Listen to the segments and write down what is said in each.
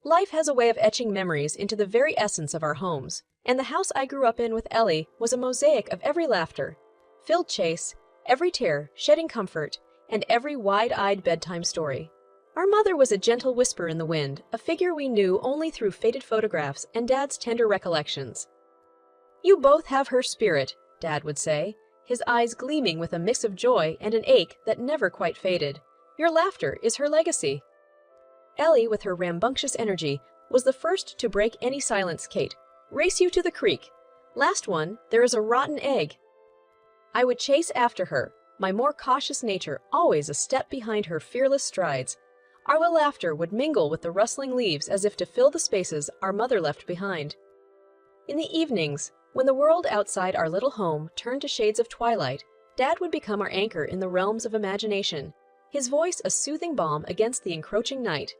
Life has a way of etching memories into the very essence of our homes, and the house I grew up in with Ellie was a mosaic of every laughter, filled chase, every tear, shedding comfort, and every wide-eyed bedtime story. Our mother was a gentle whisper in the wind, a figure we knew only through faded photographs and Dad's tender recollections. "You both have her spirit," Dad would say, his eyes gleaming with a mix of joy and an ache that never quite faded. "Your laughter is her legacy." Ellie, with her rambunctious energy, was the first to break any silence. "Kate, race you to the creek. Last one, there is a rotten egg." I would chase after her, my more cautious nature always a step behind her fearless strides. Our laughter would mingle with the rustling leaves as if to fill the spaces our mother left behind. In the evenings, when the world outside our little home turned to shades of twilight, Dad would become our anchor in the realms of imagination, his voice a soothing balm against the encroaching night.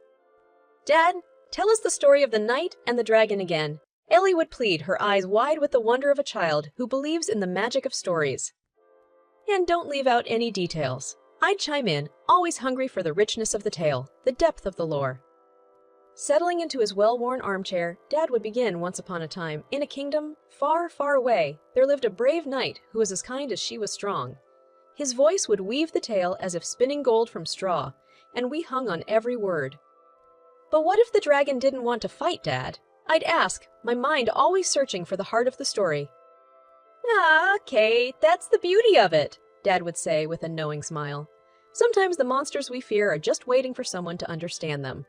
"Dad, tell us the story of the knight and the dragon again," Ellie would plead, her eyes wide with the wonder of a child who believes in the magic of stories. "And don't leave out any details," I'd chime in, always hungry for the richness of the tale, the depth of the lore. Settling into his well-worn armchair, Dad would begin. "Once upon a time, in a kingdom far, far away, there lived a brave knight who was as kind as she was strong." His voice would weave the tale as if spinning gold from straw, and we hung on every word. "But what if the dragon didn't want to fight, Dad?" I'd ask, my mind always searching for the heart of the story. "Ah, Kate, that's the beauty of it," Dad would say with a knowing smile. "Sometimes the monsters we fear are just waiting for someone to understand them."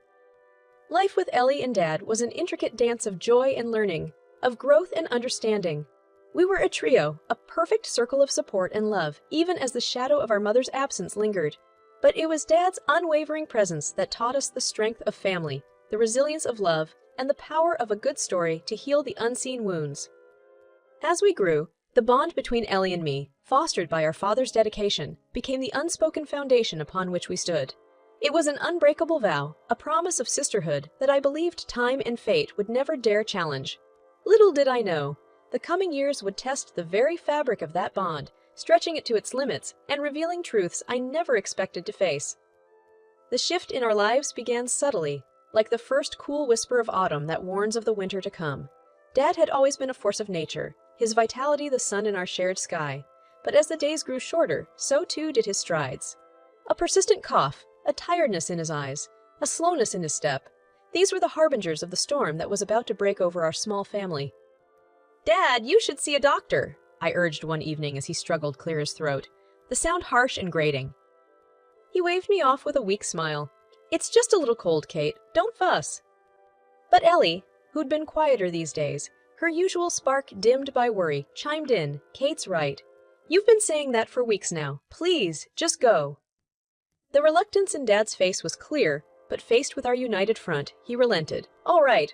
Life with Ellie and Dad was an intricate dance of joy and learning, of growth and understanding. We were a trio, a perfect circle of support and love, even as the shadow of our mother's absence lingered. But it was Dad's unwavering presence that taught us the strength of family, the resilience of love, and the power of a good story to heal the unseen wounds. As we grew, the bond between Ellie and me, fostered by our father's dedication, became the unspoken foundation upon which we stood. It was an unbreakable vow, a promise of sisterhood that I believed time and fate would never dare challenge. Little did I know, the coming years would test the very fabric of that bond, stretching it to its limits and revealing truths I never expected to face. The shift in our lives began subtly, like the first cool whisper of autumn that warns of the winter to come. Dad had always been a force of nature, his vitality the sun in our shared sky. But as the days grew shorter, so too did his strides. A persistent cough, a tiredness in his eyes, a slowness in his step. These were the harbingers of the storm that was about to break over our small family. "Dad, you should see a doctor," I urged one evening as he struggled clear his throat, the sound harsh and grating. He waved me off with a weak smile. "It's just a little cold, Kate. Don't fuss." But Ellie, who'd been quieter these days, her usual spark dimmed by worry, chimed in. "Kate's right. You've been saying that for weeks now. Please, just go." The reluctance in Dad's face was clear, but faced with our united front, he relented. All right.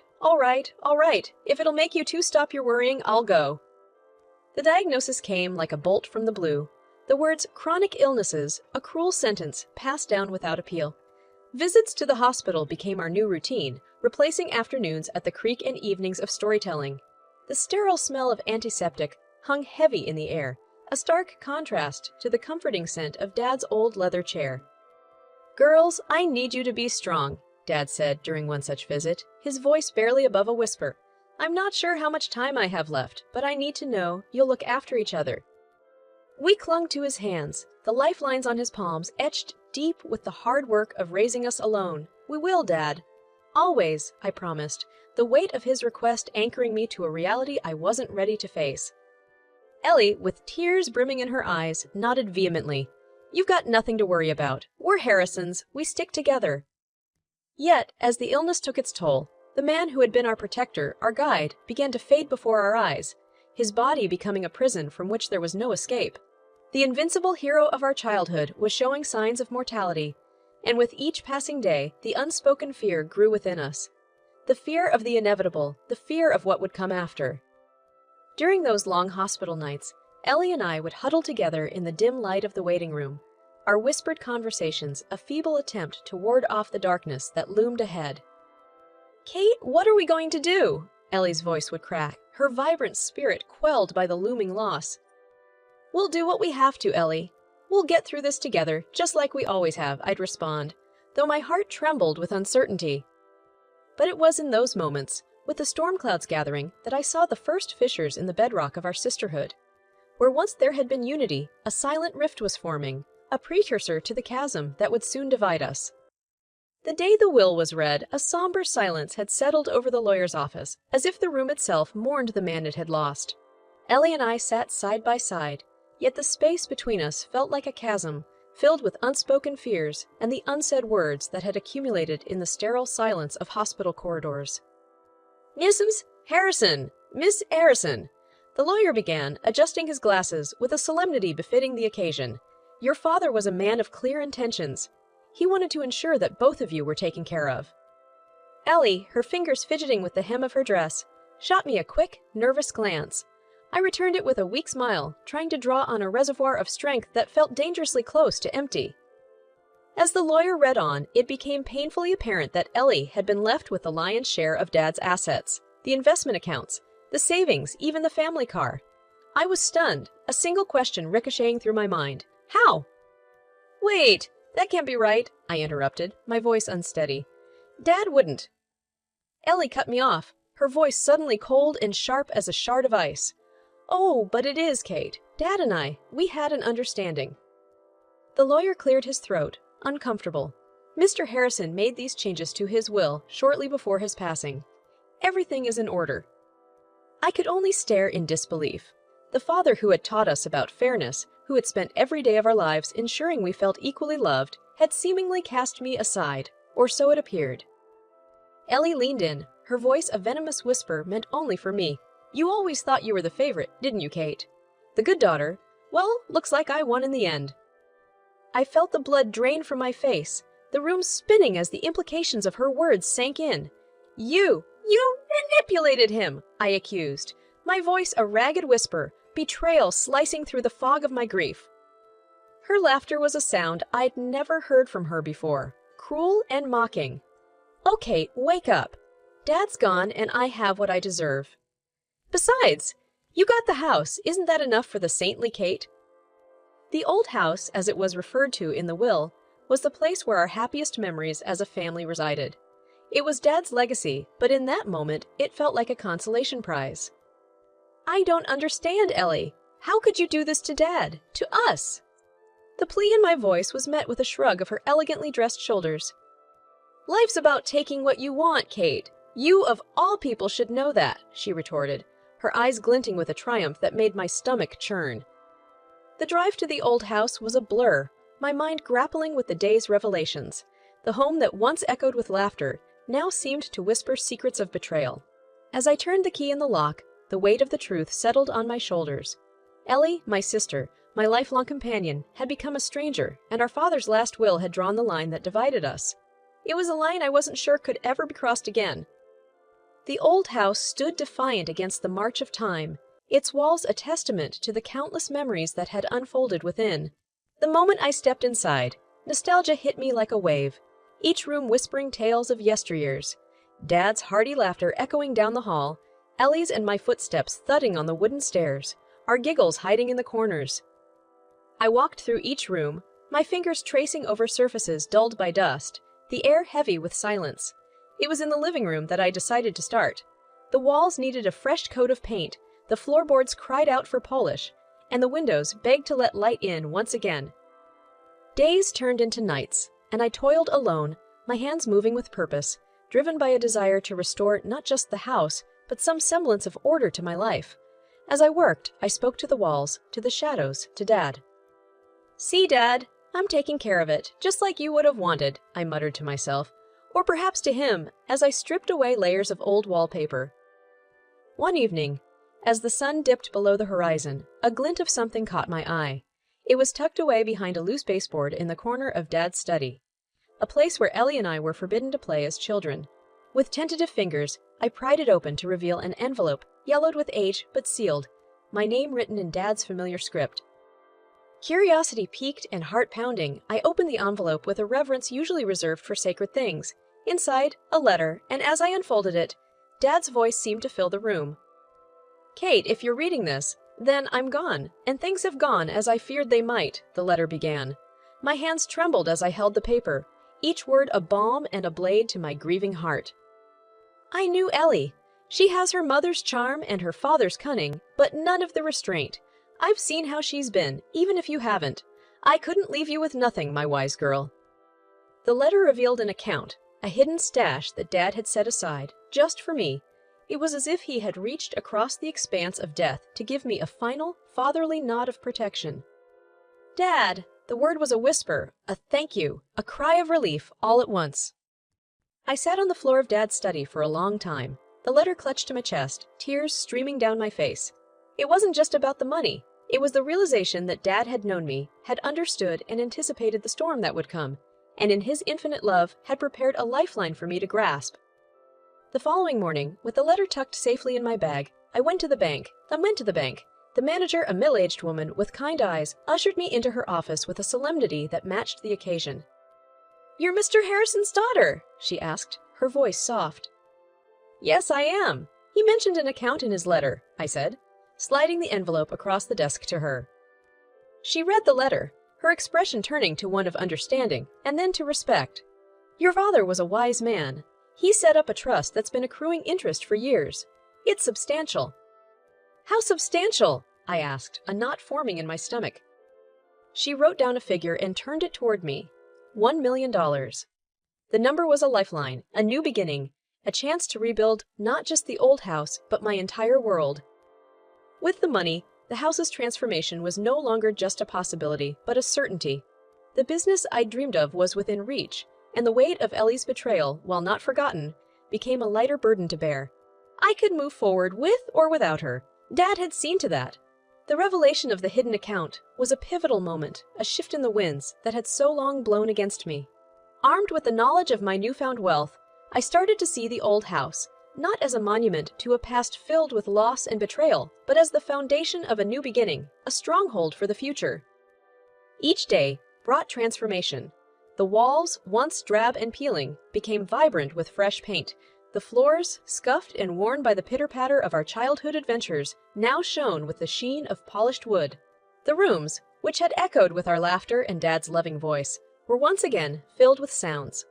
If it'll make you two stop your worrying, I'll go." The diagnosis came like a bolt from the blue. The words chronic illnesses, a cruel sentence, passed down without appeal. Visits to the hospital became our new routine, replacing afternoons at the creek and evenings of storytelling. The sterile smell of antiseptic hung heavy in the air, a stark contrast to the comforting scent of Dad's old leather chair. "Girls, I need you to be strong," Dad said during one such visit, his voice barely above a whisper. "I'm not sure how much time I have left, but I need to know you'll look after each other." We clung to his hands, the lifelines on his palms etched deep with the hard work of raising us alone. "We will, Dad." "Always," I promised, the weight of his request anchoring me to a reality I wasn't ready to face. Ellie, with tears brimming in her eyes, nodded vehemently. "You've got nothing to worry about. We're Harrisons. We stick together." Yet, as the illness took its toll, the man who had been our protector, our guide, began to fade before our eyes, his body becoming a prison from which there was no escape. The invincible hero of our childhood was showing signs of mortality, and with each passing day, the unspoken fear grew within us. The fear of the inevitable, the fear of what would come after. During those long hospital nights, Ellie and I would huddle together in the dim light of the waiting room, our whispered conversations a feeble attempt to ward off the darkness that loomed ahead. "Kate, what are we going to do?" Ellie's voice would crack, her vibrant spirit quelled by the looming loss. "We'll do what we have to, Ellie. We'll get through this together, just like we always have," I'd respond, though my heart trembled with uncertainty. But it was in those moments, with the storm clouds gathering, that I saw the first fissures in the bedrock of our sisterhood. Where once there had been unity, a silent rift was forming, a precursor to the chasm that would soon divide us. The day the will was read, a somber silence had settled over the lawyer's office, as if the room itself mourned the man it had lost. Ellie and I sat side by side, yet the space between us felt like a chasm, filled with unspoken fears and the unsaid words that had accumulated in the sterile silence of hospital corridors. "Mrs. Harrison! Miss Harrison!" The lawyer began, adjusting his glasses with a solemnity befitting the occasion. "Your father was a man of clear intentions. He wanted to ensure that both of you were taken care of." Ellie, her fingers fidgeting with the hem of her dress, shot me a quick, nervous glance. I returned it with a weak smile, trying to draw on a reservoir of strength that felt dangerously close to empty. As the lawyer read on, it became painfully apparent that Ellie had been left with the lion's share of Dad's assets, the investment accounts, the savings, even the family car. I was stunned, a single question ricocheting through my mind. How? "Wait, that can't be right," I interrupted, my voice unsteady. "Dad wouldn't." Ellie cut me off, her voice suddenly cold and sharp as a shard of ice. "Oh, but it is, Kate. Dad and I, we had an understanding." The lawyer cleared his throat, uncomfortable. "Mr. Harrison made these changes to his will shortly before his passing. Everything is in order." I could only stare in disbelief. The father who had taught us about fairness, who had spent every day of our lives ensuring we felt equally loved, had seemingly cast me aside, or so it appeared. Ellie leaned in, her voice a venomous whisper meant only for me. "You always thought you were the favorite, didn't you, Kate? The good daughter? Well, looks like I won in the end." I felt the blood drain from my face, the room spinning as the implications of her words sank in. You manipulated him," I accused, my voice a ragged whisper, betrayal slicing through the fog of my grief. Her laughter was a sound I'd never heard from her before, cruel and mocking. "Oh, Kate, wake up. Dad's gone and I have what I deserve. Besides, you got the house. Isn't that enough for the saintly Kate?" The old house, as it was referred to in the will, was the place where our happiest memories as a family resided. It was Dad's legacy, but in that moment, it felt like a consolation prize. "I don't understand, Ellie. How could you do this to Dad? To us?" The plea in my voice was met with a shrug of her elegantly dressed shoulders. "Life's about taking what you want, Kate. You, of all people, should know that," she retorted, her eyes glinting with a triumph that made my stomach churn. The drive to the old house was a blur, my mind grappling with the day's revelations. The home that once echoed with laughter now seemed to whisper secrets of betrayal. As I turned the key in the lock, the weight of the truth settled on my shoulders. Ellie, my sister, my lifelong companion, had become a stranger, and our father's last will had drawn the line that divided us. It was a line I wasn't sure could ever be crossed again. The old house stood defiant against the march of time, its walls a testament to the countless memories that had unfolded within. The moment I stepped inside, nostalgia hit me like a wave, each room whispering tales of yesteryears. Dad's hearty laughter echoing down the hall, Ellie's and my footsteps thudding on the wooden stairs, our giggles hiding in the corners. I walked through each room, my fingers tracing over surfaces dulled by dust, the air heavy with silence. It was in the living room that I decided to start. The walls needed a fresh coat of paint, the floorboards cried out for polish, and the windows begged to let light in once again. Days turned into nights, and I toiled alone, my hands moving with purpose, driven by a desire to restore not just the house, but some semblance of order to my life. As I worked, I spoke to the walls, to the shadows, to Dad. "See, Dad, I'm taking care of it, just like you would have wanted," I muttered to myself, or perhaps to him, as I stripped away layers of old wallpaper. One evening, as the sun dipped below the horizon, a glint of something caught my eye. It was tucked away behind a loose baseboard in the corner of Dad's study, a place where Ellie and I were forbidden to play as children. With tentative fingers, I pried it open to reveal an envelope, yellowed with age but sealed, my name written in Dad's familiar script. Curiosity piqued and heart pounding, I opened the envelope with a reverence usually reserved for sacred things. Inside, a letter, and as I unfolded it, Dad's voice seemed to fill the room. "Kate, if you're reading this, then I'm gone, and things have gone as I feared they might," the letter began. My hands trembled as I held the paper, each word a balm and a blade to my grieving heart. I knew Ellie. She has her mother's charm and her father's cunning, but none of the restraint. I've seen how she's been, even if you haven't. I couldn't leave you with nothing, my wise girl. The letter revealed an account, a hidden stash that Dad had set aside, just for me. It was as if he had reached across the expanse of death to give me a final, fatherly nod of protection. Dad! The word was a whisper, a thank you, a cry of relief, all at once. I sat on the floor of Dad's study for a long time, the letter clutched to my chest, tears streaming down my face. It wasn't just about the money. It was the realization that Dad had known me, had understood and anticipated the storm that would come, and in his infinite love had prepared a lifeline for me to grasp. The following morning, with the letter tucked safely in my bag, I went to the bank. The manager, a middle-aged woman with kind eyes, ushered me into her office with a solemnity that matched the occasion. "You're Mr. Harrison's daughter?" she asked, her voice soft. "Yes, I am. He mentioned an account in his letter," I said, sliding the envelope across the desk to her. She read the letter, her expression turning to one of understanding and then to respect. "Your father was a wise man. He set up a trust that's been accruing interest for years. It's substantial." "How substantial?" I asked, a knot forming in my stomach. She wrote down a figure and turned it toward me. $1 million. The number was a lifeline, a new beginning, a chance to rebuild not just the old house, but my entire world. With the money, the house's transformation was no longer just a possibility, but a certainty. The business I'd dreamed of was within reach, and the weight of Ellie's betrayal, while not forgotten, became a lighter burden to bear. I could move forward with or without her. Dad had seen to that. The revelation of the hidden account was a pivotal moment, a shift in the winds that had so long blown against me. Armed with the knowledge of my newfound wealth, I started to see the old house, not as a monument to a past filled with loss and betrayal, but as the foundation of a new beginning, a stronghold for the future. Each day brought transformation. The walls, once drab and peeling, became vibrant with fresh paint. The floors, scuffed and worn by the pitter-patter of our childhood adventures, now shone with the sheen of polished wood. The rooms, which had echoed with our laughter and Dad's loving voice, were once again filled with sounds.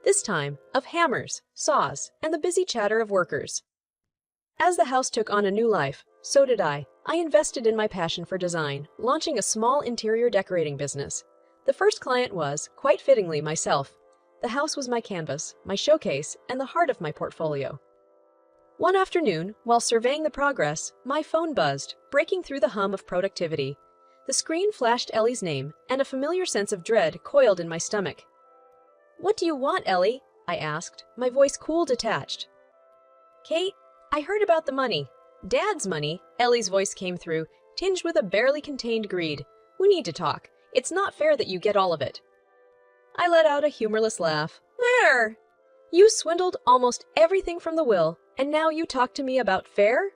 This time of hammers, saws, and the busy chatter of workers. As the house took on a new life, so did I. I invested in my passion for design, launching a small interior decorating business. The first client was, quite fittingly, myself. The house was my canvas, my showcase, and the heart of my portfolio. One afternoon, while surveying the progress, my phone buzzed, breaking through the hum of productivity. The screen flashed Ellie's name, and a familiar sense of dread coiled in my stomach. "What do you want, Ellie?" I asked, my voice cool, detached. "Kate, I heard about the money." "Dad's money?" Ellie's voice came through, tinged with a barely contained greed. "We need to talk. It's not fair that you get all of it." I let out a humorless laugh. "Fair? You swindled almost everything from the will, and now you talk to me about fair?"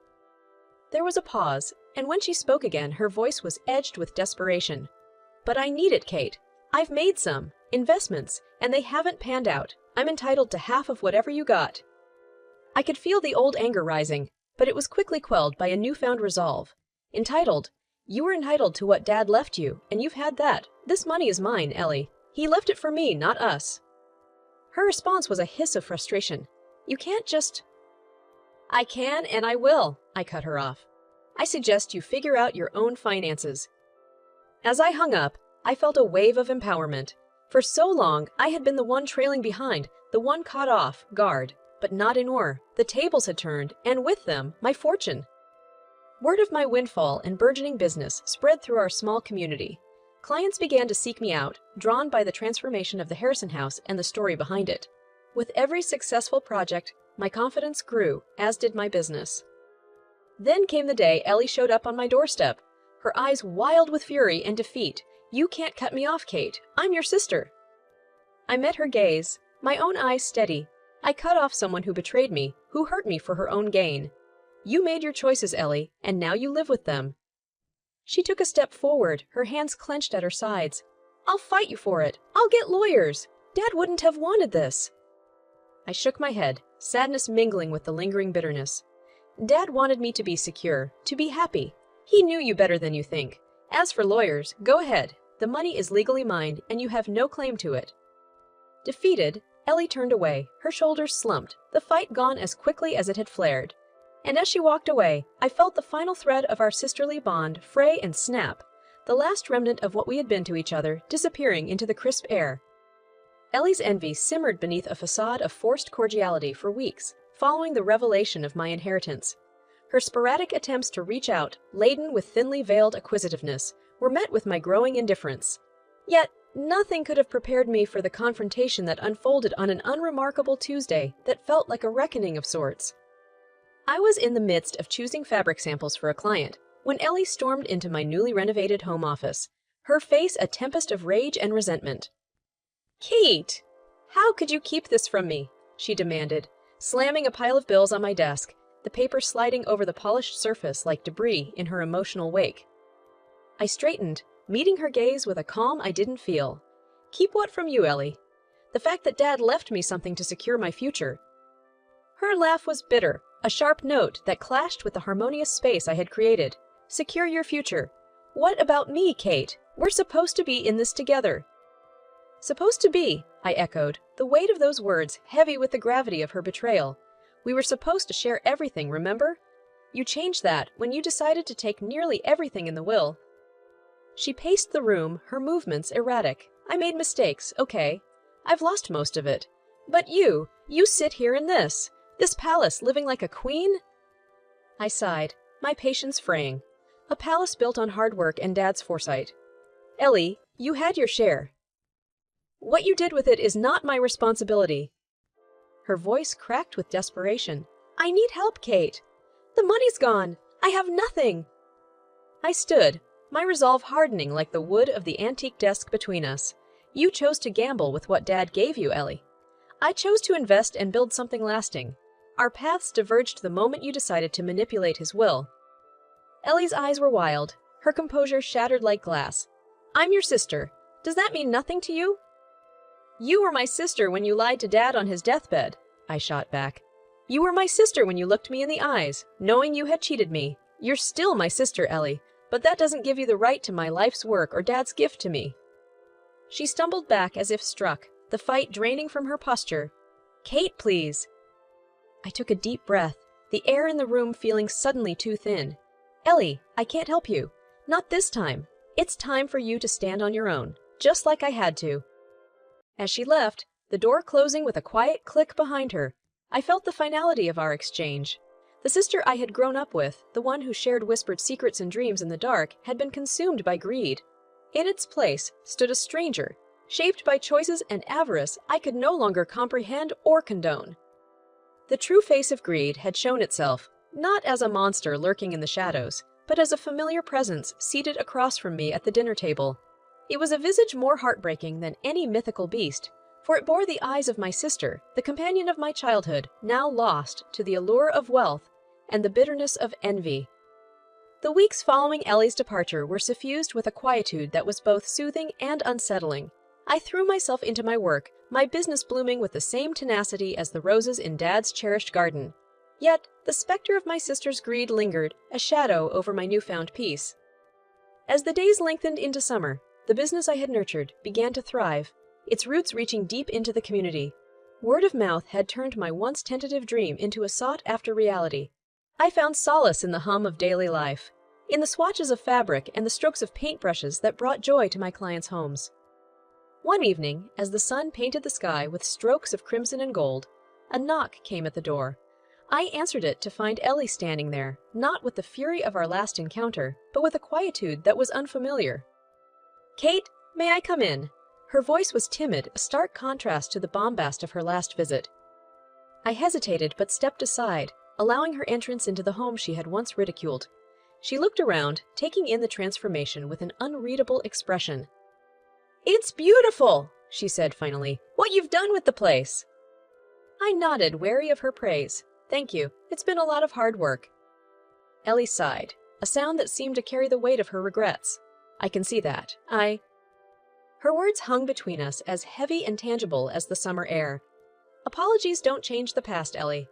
There was a pause, and when she spoke again, her voice was edged with desperation. "But I need it, Kate. I've made some investments, and they haven't panned out. I'm entitled to half of whatever you got." I could feel the old anger rising, but it was quickly quelled by a newfound resolve. "Entitled? You were entitled to what Dad left you, and you've had that. This money is mine, Ellie. He left it for me, not us." Her response was a hiss of frustration. "You can't just—" "I can and I will," I cut her off. "I suggest you figure out your own finances." As I hung up, I felt a wave of empowerment. For so long, I had been the one trailing behind, the one caught off guard. But not anymore. The tables had turned, and with them, my fortune. Word of my windfall and burgeoning business spread through our small community. Clients began to seek me out, drawn by the transformation of the Harrison house and the story behind it. With every successful project, my confidence grew, as did my business. Then came the day Ellie showed up on my doorstep, her eyes wild with fury and defeat. "You can't cut me off, Kate. I'm your sister." I met her gaze, my own eyes steady. I cut off someone who betrayed me, who hurt me for her own gain. "You made your choices, Ellie, and now you live with them." She took a step forward, her hands clenched at her sides. "I'll fight you for it. I'll get lawyers. Dad wouldn't have wanted this." I shook my head, sadness mingling with the lingering bitterness. "Dad wanted me to be secure, to be happy. He knew you better than you think. As for lawyers, go ahead. The money is legally mine, and you have no claim to it." Defeated, Ellie turned away, her shoulders slumped, the fight gone as quickly as it had flared. And as she walked away, I felt the final thread of our sisterly bond fray and snap, the last remnant of what we had been to each other disappearing into the crisp air. Ellie's envy simmered beneath a facade of forced cordiality for weeks, following the revelation of my inheritance. Her sporadic attempts to reach out, laden with thinly veiled acquisitiveness, were met with my growing indifference. Yet, nothing could have prepared me for the confrontation that unfolded on an unremarkable Tuesday that felt like a reckoning of sorts. I was in the midst of choosing fabric samples for a client when Ellie stormed into my newly renovated home office, her face a tempest of rage and resentment. "Kate, how could you keep this from me?" she demanded, slamming a pile of bills on my desk, the paper sliding over the polished surface like debris in her emotional wake. I straightened, meeting her gaze with a calm I didn't feel. "Keep what from you, Ellie? The fact that Dad left me something to secure my future." Her laugh was bitter, a sharp note that clashed with the harmonious space I had created. "Secure your future. What about me, Kate? We're supposed to be in this together." "Supposed to be," I echoed, the weight of those words heavy with the gravity of her betrayal. "We were supposed to share everything, remember? You changed that when you decided to take nearly everything in the will." She paced the room, her movements erratic. "I made mistakes, okay. I've lost most of it. But you sit here in this palace living like a queen?" I sighed, my patience fraying. A palace built on hard work and Dad's foresight. "Ellie, you had your share. What you did with it is not my responsibility." Her voice cracked with desperation. "I need help, Kate. The money's gone. I have nothing." I stood, my resolve hardening like the wood of the antique desk between us. "You chose to gamble with what Dad gave you, Ellie. I chose to invest and build something lasting. Our paths diverged the moment you decided to manipulate his will." Ellie's eyes were wild, her composure shattered like glass. "I'm your sister. Does that mean nothing to you?" "You were my sister when you lied to Dad on his deathbed," I shot back. "You were my sister when you looked me in the eyes, knowing you had cheated me. You're still my sister, Ellie, but that doesn't give you the right to my life's work or Dad's gift to me." She stumbled back as if struck, the fight draining from her posture. "Kate, please." I took a deep breath, the air in the room feeling suddenly too thin. "Ellie, I can't help you. Not this time. It's time for you to stand on your own, just like I had to." As she left, the door closing with a quiet click behind her, I felt the finality of our exchange. The sister I had grown up with, the one who shared whispered secrets and dreams in the dark, had been consumed by greed. In its place stood a stranger, shaped by choices and avarice I could no longer comprehend or condone. The true face of greed had shown itself, not as a monster lurking in the shadows, but as a familiar presence seated across from me at the dinner table. It was a visage more heartbreaking than any mythical beast, for it bore the eyes of my sister, the companion of my childhood, now lost to the allure of wealth and the bitterness of envy. The weeks following Ellie's departure were suffused with a quietude that was both soothing and unsettling. I threw myself into my work, my business blooming with the same tenacity as the roses in Dad's cherished garden. Yet, the specter of my sister's greed lingered, a shadow over my newfound peace. As the days lengthened into summer, the business I had nurtured began to thrive, its roots reaching deep into the community. Word of mouth had turned my once tentative dream into a sought-after reality. I found solace in the hum of daily life, in the swatches of fabric and the strokes of paintbrushes that brought joy to my clients' homes. One evening, as the sun painted the sky with strokes of crimson and gold, a knock came at the door. I answered it to find Ellie standing there, not with the fury of our last encounter, but with a quietude that was unfamiliar. "Kate, may I come in?" Her voice was timid, a stark contrast to the bombast of her last visit. I hesitated but stepped aside, allowing her entrance into the home she had once ridiculed. She looked around, taking in the transformation with an unreadable expression. "It's beautiful," she said finally. "What you've done with the place." I nodded, wary of her praise. "Thank you. It's been a lot of hard work." Ellie sighed, a sound that seemed to carry the weight of her regrets. "I can see that. Her words hung between us as heavy and tangible as the summer air. "Apologies don't change the past, Ellie."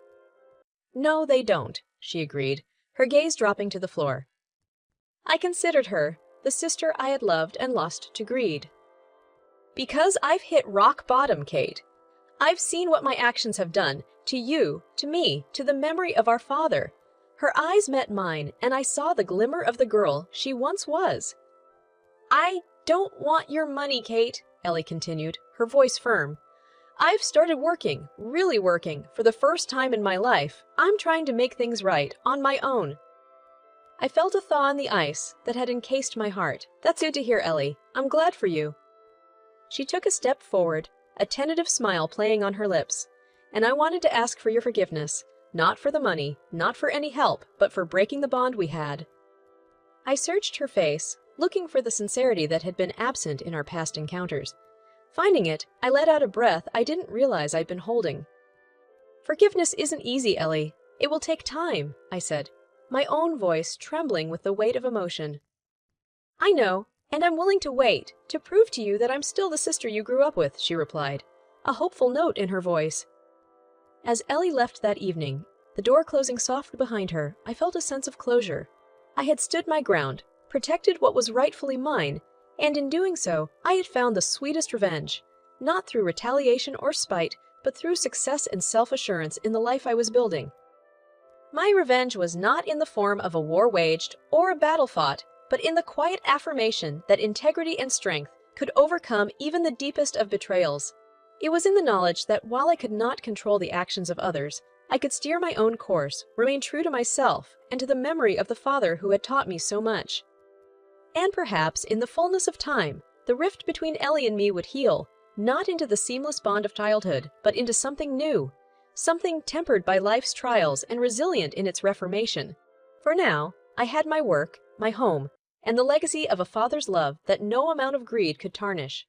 "No, they don't," she agreed, her gaze dropping to the floor. I considered her, the sister I had loved and lost to greed. "Because I've hit rock bottom, Kate. I've seen what my actions have done to you, to me, to the memory of our father. Her eyes met mine, and I saw the glimmer of the girl she once was. I don't want your money, Kate, Ellie continued, her voice firm. I've started working, really working, for the first time in my life. I'm trying to make things right, on my own. I felt a thaw in the ice that had encased my heart. That's good to hear, Ellie. I'm glad for you. She took a step forward, a tentative smile playing on her lips. And I wanted to ask for your forgiveness, not for the money, not for any help, but for breaking the bond we had. I searched her face, looking for the sincerity that had been absent in our past encounters. Finding it, I let out a breath I didn't realize I'd been holding. Forgiveness isn't easy, Ellie. It will take time, I said, my own voice trembling with the weight of emotion. I know, and I'm willing to wait, to prove to you that I'm still the sister you grew up with, she replied, a hopeful note in her voice. As Ellie left that evening, the door closing softly behind her, I felt a sense of closure. I had stood my ground, protected what was rightfully mine, and in doing so, I had found the sweetest revenge, not through retaliation or spite, but through success and self-assurance in the life I was building. My revenge was not in the form of a war waged or a battle fought, but in the quiet affirmation that integrity and strength could overcome even the deepest of betrayals. It was in the knowledge that while I could not control the actions of others, I could steer my own course, remain true to myself, and to the memory of the father who had taught me so much. And perhaps, in the fullness of time, the rift between Ellie and me would heal, not into the seamless bond of childhood, but into something new, something tempered by life's trials and resilient in its reformation. For now, I had my work, my home, and the legacy of a father's love that no amount of greed could tarnish.